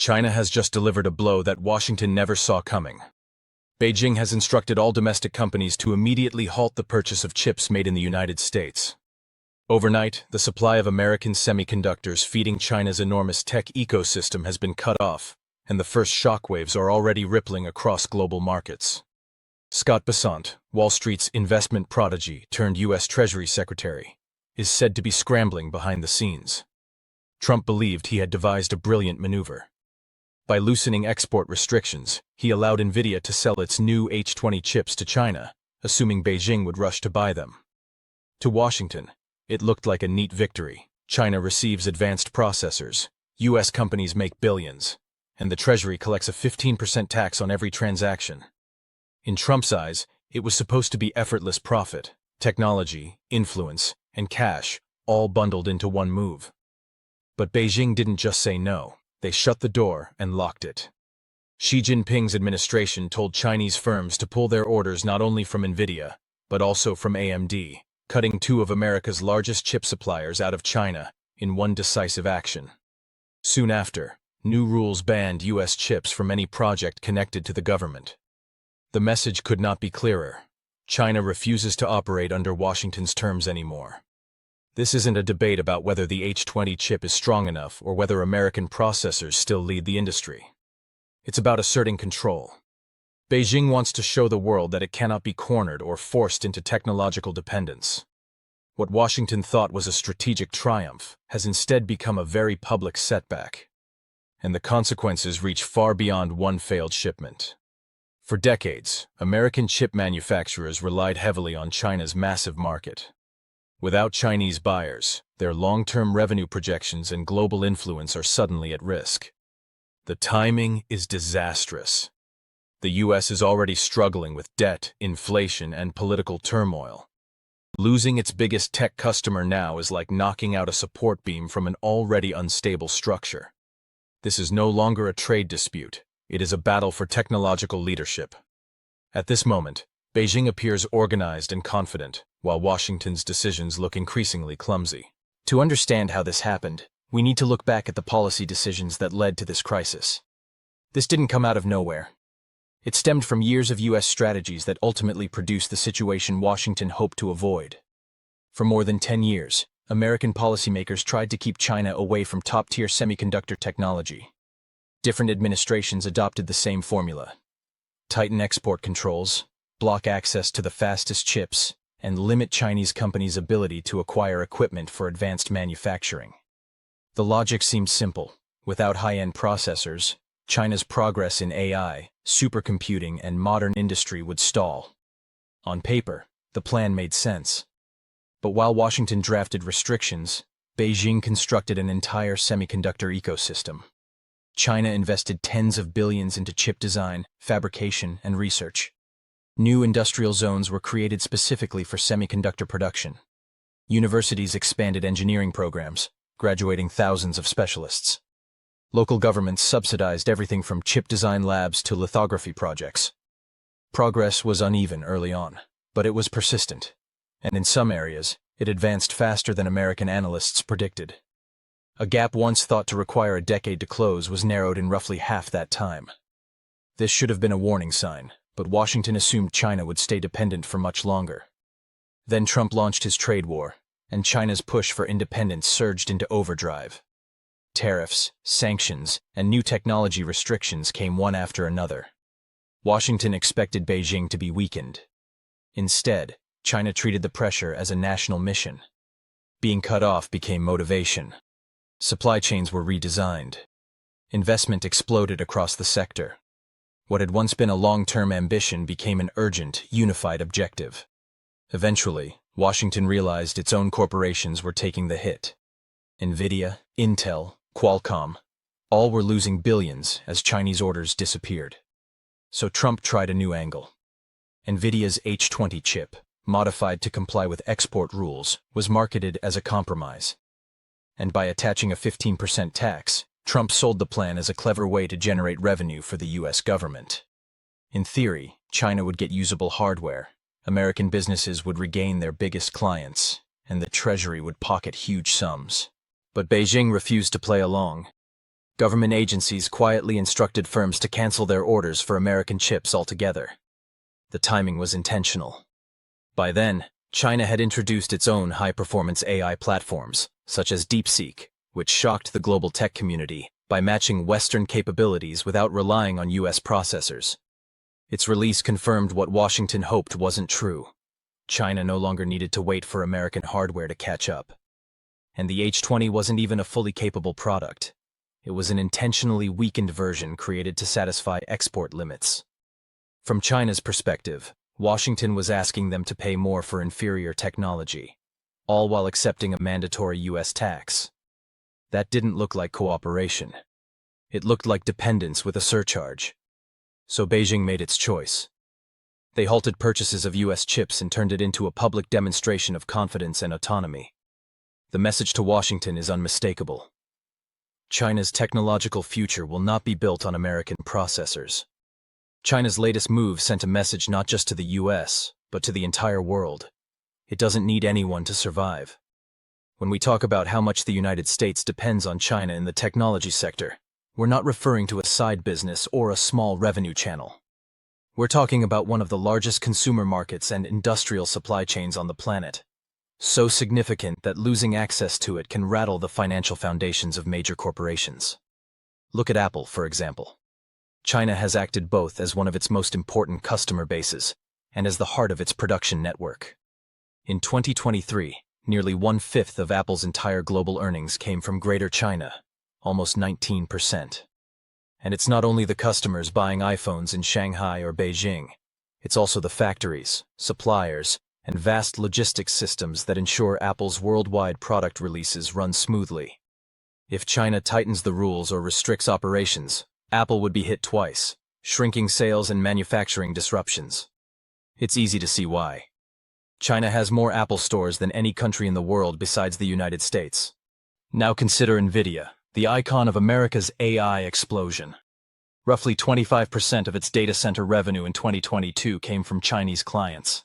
China has just delivered a blow that Washington never saw coming. Beijing has instructed all domestic companies to immediately halt the purchase of chips made in the United States. Overnight, the supply of American semiconductors feeding China's enormous tech ecosystem has been cut off, and the first shockwaves are already rippling across global markets. Scott Bessent, Wall Street's investment prodigy turned U.S. Treasury Secretary, is said to be scrambling behind the scenes. Trump believed he had devised a brilliant maneuver. By loosening export restrictions, he allowed Nvidia to sell its new H20 chips to China, assuming Beijing would rush to buy them. To Washington, it looked like a neat victory. China receives advanced processors, U.S. companies make billions, and the Treasury collects a 15% tax on every transaction. In Trump's eyes, it was supposed to be effortless profit, technology, influence, and cash, all bundled into one move. But Beijing didn't just say no. They shut the door and locked it. Xi Jinping's administration told Chinese firms to pull their orders not only from Nvidia, but also from AMD, cutting two of America's largest chip suppliers out of China in one decisive action. Soon after, new rules banned U.S. chips from any project connected to the government. The message could not be clearer. China refuses to operate under Washington's terms anymore. This isn't a debate about whether the H20 chip is strong enough or whether American processors still lead the industry. It's about asserting control. Beijing wants to show the world that it cannot be cornered or forced into technological dependence. What Washington thought was a strategic triumph has instead become a very public setback. And the consequences reach far beyond one failed shipment. For decades, American chip manufacturers relied heavily on China's massive market. Without Chinese buyers, their long-term revenue projections and global influence are suddenly at risk. The timing is disastrous. The U.S. is already struggling with debt, inflation, and political turmoil. Losing its biggest tech customer now is like knocking out a support beam from an already unstable structure. This is no longer a trade dispute. It is a battle for technological leadership. At this moment, Beijing appears organized and confident, while Washington's decisions look increasingly clumsy. To understand how this happened, we need to look back at the policy decisions that led to this crisis. This didn't come out of nowhere. It stemmed from years of U.S. strategies that ultimately produced the situation Washington hoped to avoid. For more than 10 years, American policymakers tried to keep China away from top-tier semiconductor technology. Different administrations adopted the same formula: tighten export controls, block access to the fastest chips, and limit Chinese companies' ability to acquire equipment for advanced manufacturing. The logic seemed simple. Without high-end processors, China's progress in AI, supercomputing, and modern industry would stall. On paper, the plan made sense. But while Washington drafted restrictions, Beijing constructed an entire semiconductor ecosystem. China invested tens of billions into chip design, fabrication, and research. New industrial zones were created specifically for semiconductor production. Universities expanded engineering programs, graduating thousands of specialists. Local governments subsidized everything from chip design labs to lithography projects. Progress was uneven early on, but it was persistent, and in some areas, it advanced faster than American analysts predicted. A gap once thought to require a decade to close was narrowed in roughly half that time. This should have been a warning sign, but Washington assumed China would stay dependent for much longer. Then Trump launched his trade war, and China's push for independence surged into overdrive. Tariffs, sanctions, and new technology restrictions came one after another. Washington expected Beijing to be weakened. Instead, China treated the pressure as a national mission. Being cut off became motivation. Supply chains were redesigned. Investment exploded across the sector. What had once been a long-term ambition became an urgent, unified objective. Eventually, Washington realized its own corporations were taking the hit. Nvidia, Intel, Qualcomm, all were losing billions as Chinese orders disappeared. So Trump tried a new angle. Nvidia's H20 chip, modified to comply with export rules, was marketed as a compromise. And by attaching a 15% tax, Trump sold the plan as a clever way to generate revenue for the U.S. government. In theory, China would get usable hardware, American businesses would regain their biggest clients, and the Treasury would pocket huge sums. But Beijing refused to play along. Government agencies quietly instructed firms to cancel their orders for American chips altogether. The timing was intentional. By then, China had introduced its own high-performance AI platforms, such as DeepSeek, which shocked the global tech community by matching Western capabilities without relying on US processors. Its release confirmed what Washington hoped wasn't true. China no longer needed to wait for American hardware to catch up. And the H20 wasn't even a fully capable product. It was an intentionally weakened version created to satisfy export limits. From China's perspective, Washington was asking them to pay more for inferior technology, all while accepting a mandatory US tax. That didn't look like cooperation. It looked like dependence with a surcharge. So Beijing made its choice. They halted purchases of US chips and turned it into a public demonstration of confidence and autonomy. The message to Washington is unmistakable. China's technological future will not be built on American processors. China's latest move sent a message not just to the US, but to the entire world. It doesn't need anyone to survive. When we talk about how much the United States depends on China in the technology sector, we're not referring to a side business or a small revenue channel. We're talking about one of the largest consumer markets and industrial supply chains on the planet. So significant that losing access to it can rattle the financial foundations of major corporations. Look at Apple, for example. China has acted both as one of its most important customer bases and as the heart of its production network. In 2023, nearly 1/5 of Apple's entire global earnings came from Greater China, almost 19%. And it's not only the customers buying iPhones in Shanghai or Beijing, it's also the factories, suppliers, and vast logistics systems that ensure Apple's worldwide product releases run smoothly. If China tightens the rules or restricts operations, Apple would be hit twice, shrinking sales and manufacturing disruptions. It's easy to see why. China has more Apple stores than any country in the world besides the United States. Now consider Nvidia, the icon of America's AI explosion. Roughly 25% of its data center revenue in 2022 came from Chinese clients.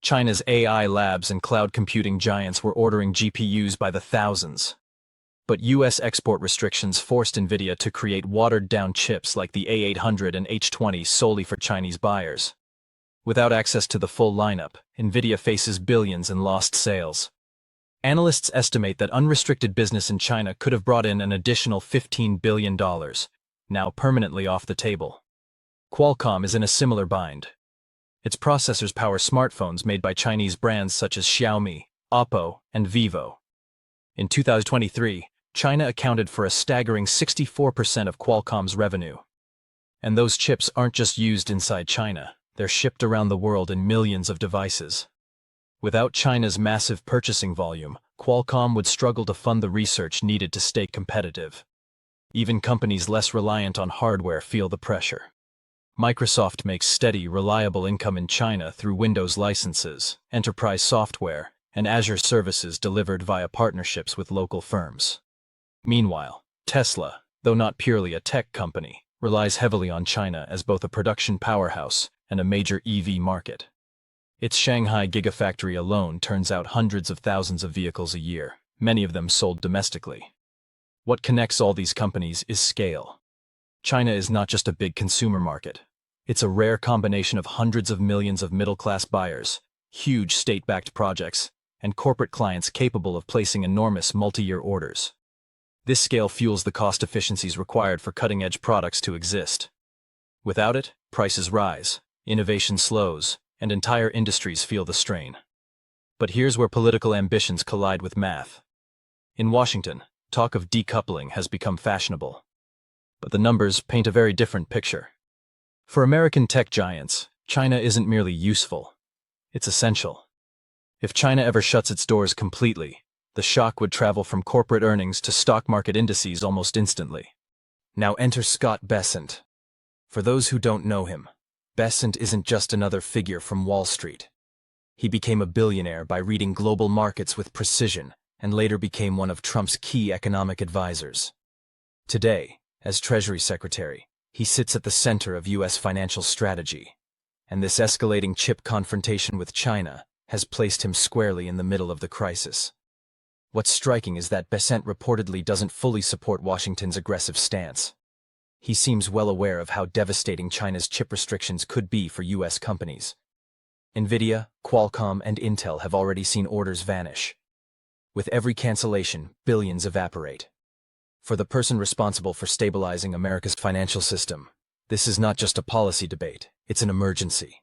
China's AI labs and cloud computing giants were ordering GPUs by the thousands. But US export restrictions forced Nvidia to create watered-down chips like the A800 and H20 solely for Chinese buyers. Without access to the full lineup, Nvidia faces billions in lost sales. Analysts estimate that unrestricted business in China could have brought in an additional $15 billion, now permanently off the table. Qualcomm is in a similar bind. Its processors power smartphones made by Chinese brands such as Xiaomi, Oppo, and Vivo. In 2023, China accounted for a staggering 64% of Qualcomm's revenue. And those chips aren't just used inside China, they're shipped around the world in millions of devices. Without China's massive purchasing volume, Qualcomm would struggle to fund the research needed to stay competitive. Even companies less reliant on hardware feel the pressure. Microsoft makes steady, reliable income in China through Windows licenses, enterprise software, and Azure services delivered via partnerships with local firms. Meanwhile, Tesla, though not purely a tech company, relies heavily on China as both a production powerhouse and a major EV market. Its Shanghai gigafactory alone turns out hundreds of thousands of vehicles a year, many of them sold domestically. What connects all these companies is scale. China is not just a big consumer market. It's a rare combination of hundreds of millions of middle-class buyers, huge state-backed projects, and corporate clients capable of placing enormous multi-year orders. This scale fuels the cost efficiencies required for cutting-edge products to exist. Without it, prices rise, innovation slows, and entire industries feel the strain. But here's where political ambitions collide with math. In Washington, talk of decoupling has become fashionable. But the numbers paint a very different picture. For American tech giants, China isn't merely useful. It's essential. If China ever shuts its doors completely, the shock would travel from corporate earnings to stock market indices almost instantly. Now enter Scott Bessent. For those who don't know him, Bessant isn't just another figure from Wall Street. He became a billionaire by reading global markets with precision and later became one of Trump's key economic advisors. Today, as Treasury Secretary, he sits at the center of U.S. financial strategy, and this escalating chip confrontation with China has placed him squarely in the middle of the crisis. What's striking is that Bessant reportedly doesn't fully support Washington's aggressive stance. He seems well aware of how devastating China's chip restrictions could be for U.S. companies. Nvidia, Qualcomm, and Intel have already seen orders vanish. With every cancellation, billions evaporate. For the person responsible for stabilizing America's financial system, this is not just a policy debate, it's an emergency.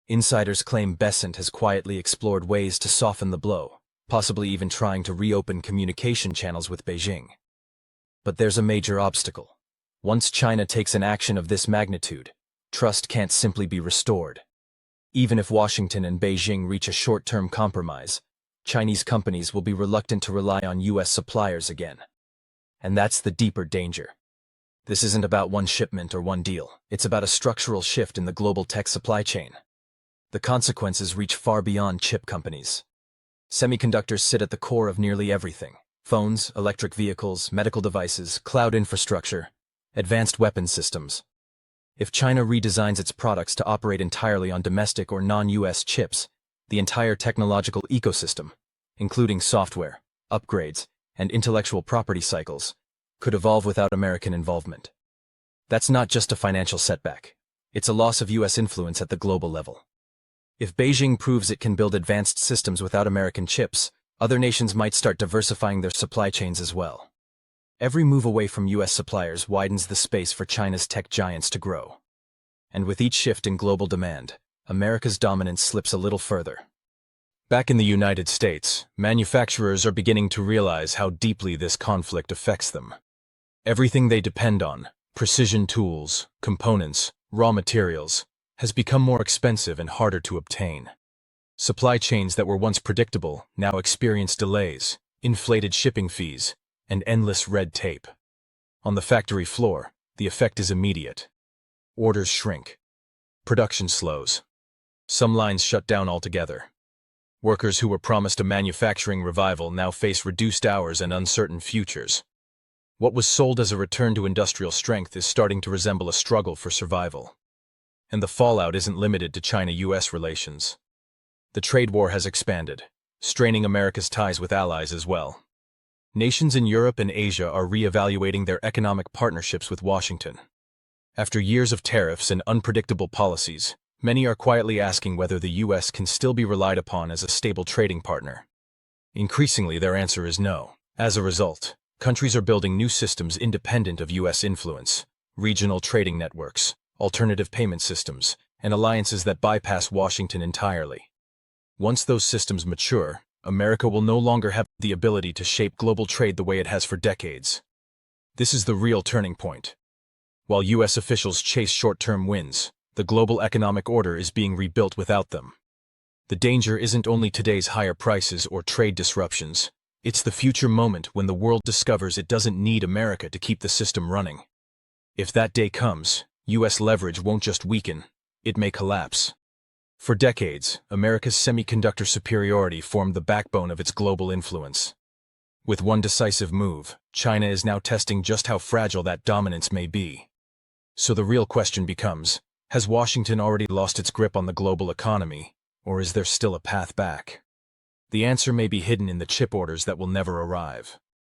Insiders claim Bessant has quietly explored ways to soften the blow, possibly even trying to reopen communication channels with Beijing. But there's a major obstacle. Once China takes an action of this magnitude, trust can't simply be restored. Even if Washington and Beijing reach a short-term compromise, Chinese companies will be reluctant to rely on U.S. suppliers again. And that's the deeper danger. This isn't about one shipment or one deal. It's about a structural shift in the global tech supply chain. The consequences reach far beyond chip companies. Semiconductors sit at the core of nearly everything: phones, electric vehicles, medical devices, cloud infrastructure, advanced weapons systems. If China redesigns its products to operate entirely on domestic or non-US chips, the entire technological ecosystem, including software, upgrades, and intellectual property cycles, could evolve without American involvement. That's not just a financial setback. It's a loss of US influence at the global level. If Beijing proves it can build advanced systems without American chips, other nations might start diversifying their supply chains as well. Every move away from US suppliers widens the space for China's tech giants to grow. And with each shift in global demand, America's dominance slips a little further. Back in the United States, manufacturers are beginning to realize how deeply this conflict affects them. Everything they depend on, precision tools, components, raw materials, has become more expensive and harder to obtain. Supply chains that were once predictable now experience delays, inflated shipping fees, and endless red tape. On the factory floor, the effect is immediate. Orders shrink. Production slows. Some lines shut down altogether. Workers who were promised a manufacturing revival now face reduced hours and uncertain futures. What was sold as a return to industrial strength is starting to resemble a struggle for survival. And the fallout isn't limited to China-US relations. The trade war has expanded, straining America's ties with allies as well. Nations in Europe and Asia are re-evaluating their economic partnerships with Washington. After years of tariffs and unpredictable policies, many are quietly asking whether the U.S. can still be relied upon as a stable trading partner. Increasingly, their answer is no. As a result, countries are building new systems independent of U.S. influence: regional trading networks, alternative payment systems, and alliances that bypass Washington entirely. Once those systems mature, America will no longer have the ability to shape global trade the way it has for decades. This is the real turning point. While U.S. officials chase short-term wins, the global economic order is being rebuilt without them. The danger isn't only today's higher prices or trade disruptions, it's the future moment when the world discovers it doesn't need America to keep the system running. If that day comes, U.S. leverage won't just weaken, it may collapse. For decades, America's semiconductor superiority formed the backbone of its global influence. With one decisive move, China is now testing just how fragile that dominance may be. So the real question becomes, has Washington already lost its grip on the global economy, or is there still a path back? The answer may be hidden in the chip orders that will never arrive.